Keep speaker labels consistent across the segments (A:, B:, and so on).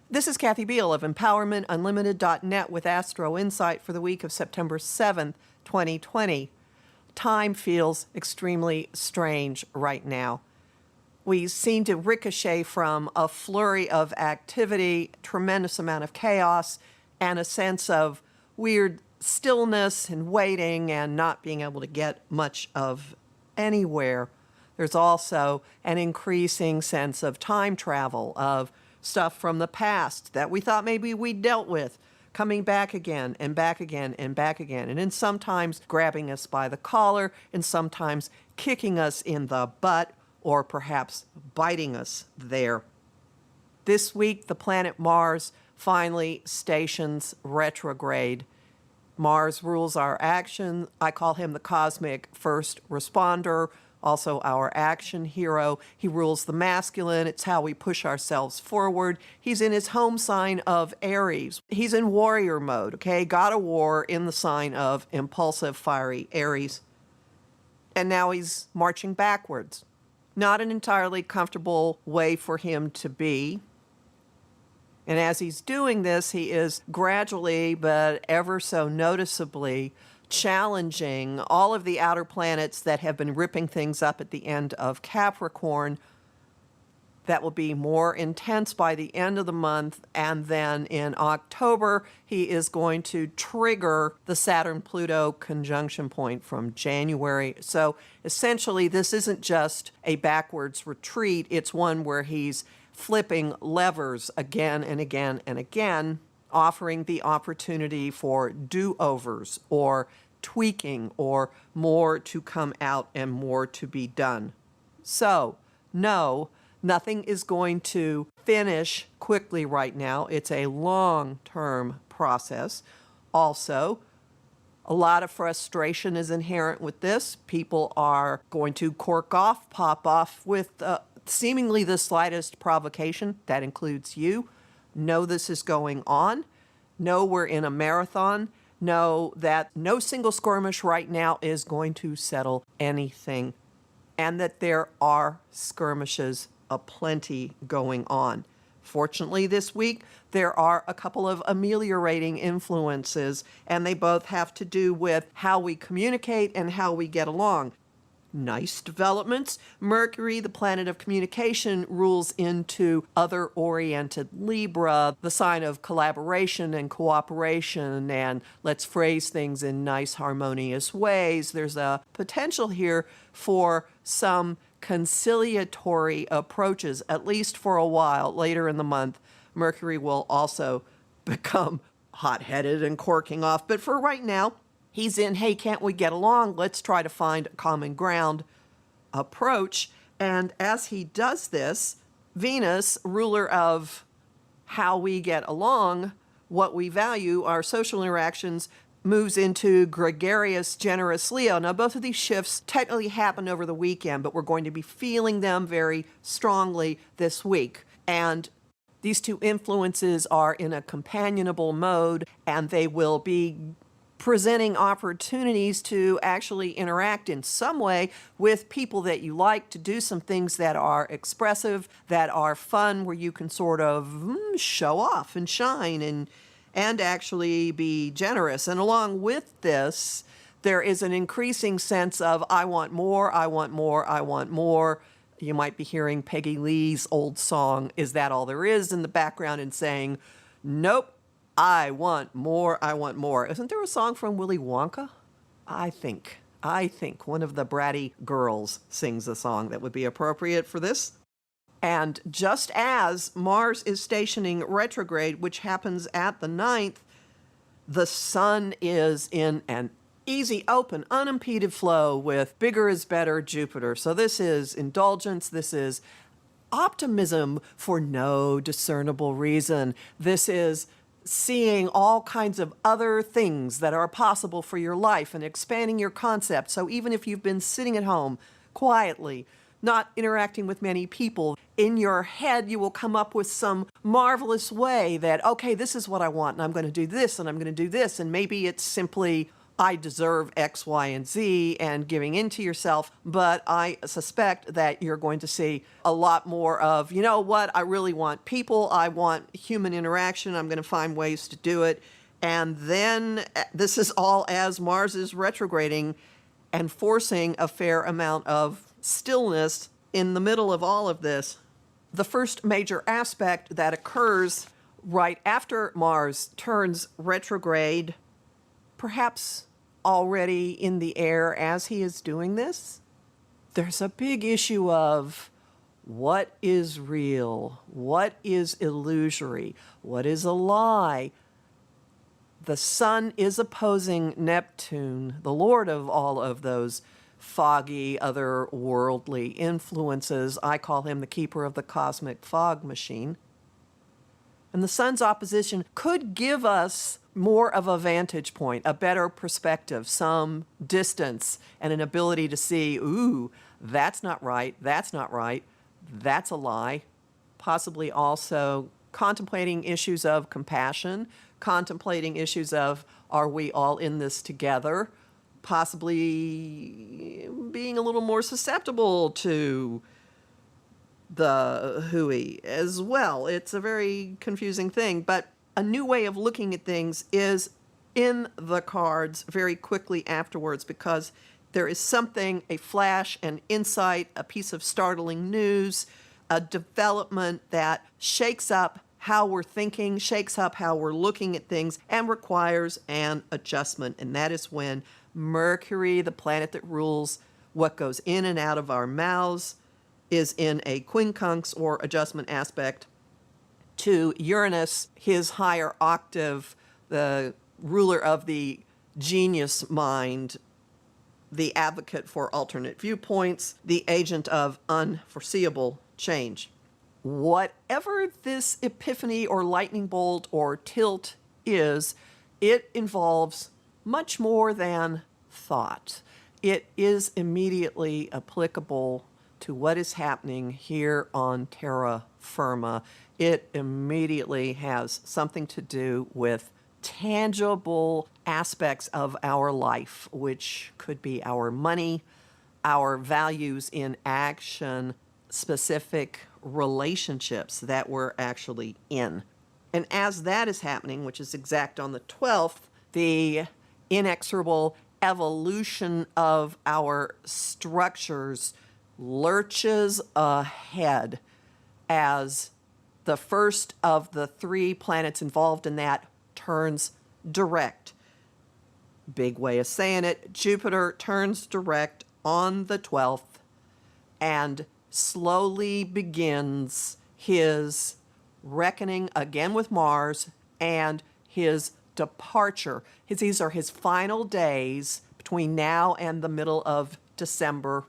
A: This is Kathy Biehl of EmpowermentUnlimited.net with Astro-Insight for the week of September 7th, 2020. Time feels extremely strange right now. We seem to ricochet from a flurry of activity, tremendous amount of chaos, and a sense of weird stillness and waiting and not being able to get much of anywhere. There's also an increasing sense of time travel, of stuff from the past that we thought maybe we dealt with, coming back again and back again and back again, and then sometimes grabbing us by the collar and sometimes kicking us in the butt or perhaps biting us there. This week, the planet Mars finally stations retrograde. Mars rules our action. I call him the cosmic first responder, also our action hero. He rules the masculine. It's how we push ourselves forward. He's in his home sign of Aries. He's in warrior mode, okay? God of war in the sign of impulsive, fiery Aries. And now he's marching backwards. Not an entirely comfortable way for him to be. And as he's doing this, he is gradually, but ever so noticeably, challenging all of the outer planets that have been ripping things up at the end of Capricorn. That will be more intense by the end of the month, and then in October he is going to trigger the Saturn-Pluto conjunction point from January. So essentially this isn't just a backwards retreat, it's one where he's flipping levers again and again and again, offering the opportunity for do-overs or tweaking or more to come out and more to be done. So, no, nothing is going to finish quickly right now. It's a long-term process. Also, a lot of frustration is inherent with this. People are going to cork off, pop off with seemingly the slightest provocation. That includes you. Know this is going on. Know we're in a marathon. Know that no single skirmish right now is going to settle anything, and that there are skirmishes aplenty going on. Fortunately, this week, there are a couple of ameliorating influences, and they both have to do with how we communicate and how we get along. Nice developments. Mercury, the planet of communication, rules into other-oriented Libra, the sign of collaboration and cooperation, and let's phrase things in nice, harmonious ways. There's a potential here for some conciliatory approaches, at least for a while. Later in the month, Mercury will also become hot-headed and corking off, but for right now, he's in, hey, can't we get along? Let's try to find a common ground approach. And as he does this, Venus, ruler of how we get along, what we value, our social interactions, moves into gregarious, generous Leo. Now, both of these shifts technically happened over the weekend, but we're going to be feeling them very strongly this week. And these two influences are in a companionable mode, and they will be presenting opportunities to actually interact in some way with people that you like, to do some things that are expressive, that are fun, where you can sort of show off and shine and actually be generous. And along with this, there is an increasing sense of, I want more, I want more, I want more. You might be hearing Peggy Lee's old song, Is That All There Is, in the background, and saying, nope, I want more, I want more. Isn't there a song from Willy Wonka? I think one of the bratty girls sings a song that would be appropriate for this. And just as Mars is stationing retrograde, which happens at the 9th, the Sun is in an easy, open, unimpeded flow with bigger is better Jupiter. So this is indulgence, this is optimism for no discernible reason. This is seeing all kinds of other things that are possible for your life and expanding your concept. So even if you've been sitting at home quietly, not interacting with many people, in your head you will come up with some marvelous way that, okay, this is what I want, and I'm going to do this, and I'm going to do this, and maybe it's simply I deserve X, Y, and Z and giving in to yourself. But I suspect that you're going to see a lot more of, you know what, I really want people. I want human interaction. I'm going to find ways to do it. And then this is all as Mars is retrograding and forcing a fair amount of stillness in the middle of all of this. The first major aspect that occurs right after Mars turns retrograde, perhaps already in the air as he is doing this, there's a big issue of what is real, what is illusory, what is a lie. The Sun is opposing Neptune, the lord of all of those foggy, otherworldly influences. I call him the keeper of the cosmic fog machine. And the Sun's opposition could give us more of a vantage point, a better perspective, some distance, and an ability to see, ooh, that's not right, that's not right, that's a lie. Possibly also contemplating issues of compassion, contemplating issues of, are we all in this together? Possibly being a little more susceptible to the hooey as well. It's a very confusing thing, but a new way of looking at things is in the cards very quickly afterwards, because there is something, a flash, an insight, a piece of startling news, a development that shakes up how we're thinking, shakes up how we're looking at things, and requires an adjustment. And that is when Mercury, the planet that rules what goes in and out of our mouths, is in a quincunx or adjustment aspect to Uranus, his higher octave, the ruler of the genius mind, the advocate for alternate viewpoints, the agent of unforeseeable change. Whatever this epiphany or lightning bolt or tilt is, it involves much more than thought. It is immediately applicable to what is happening here on terra firma. It immediately has something to do with tangible aspects of our life, which could be our money, our values in action, specific relationships that we're actually in. And as that is happening, which is exact on the 12th, the inexorable evolution of our structures lurches ahead as the first of the three planets involved in that turns direct. Big way of saying it, Jupiter turns direct on the 12th and slowly begins his reckoning again with Mars and his departure. These are his final days between now and the middle of December.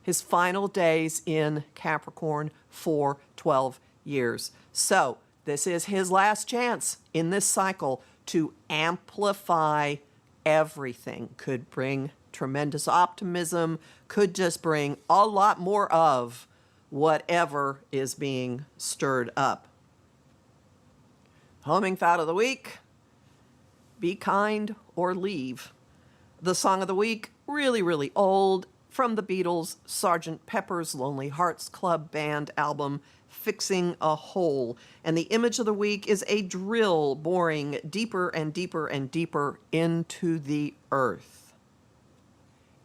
A: His final days in Capricorn for 12 years. So this is his last chance in this cycle to amplify everything. Could bring tremendous optimism, could just bring a lot more of whatever is being stirred up. Homing thought of the week, be kind or leave. The song of the week, really, really old, from the Beatles' Sgt. Pepper's Lonely Hearts Club Band album, Fixing a Hole. And the image of the week is a drill boring deeper and deeper and deeper into the earth.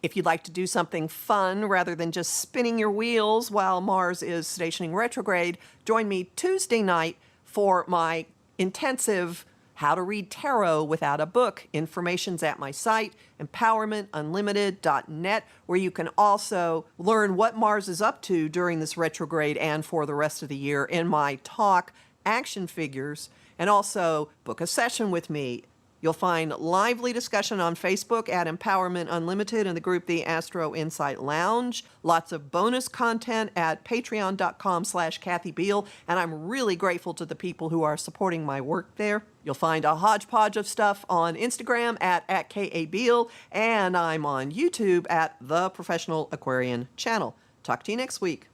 A: If you'd like to do something fun rather than just spinning your wheels while Mars is stationing retrograde, join me Tuesday night for my intensive How to Read Tarot Without a Book. Information's at my site, empowermentunlimited.net, where you can also learn what Mars is up to during this retrograde and for the rest of the year in my talk, Action Figures, and also book a session with me. You'll find lively discussion on Facebook at Empowerment Unlimited and the group The Astro-Insight Lounge. Lots of bonus content at patreon.com/Kathy Biehl. And I'm really grateful to the people who are supporting my work there. You'll find a hodgepodge of stuff on Instagram at @KABiehl. And I'm on YouTube at The Professional Aquarian Channel. Talk to you next week.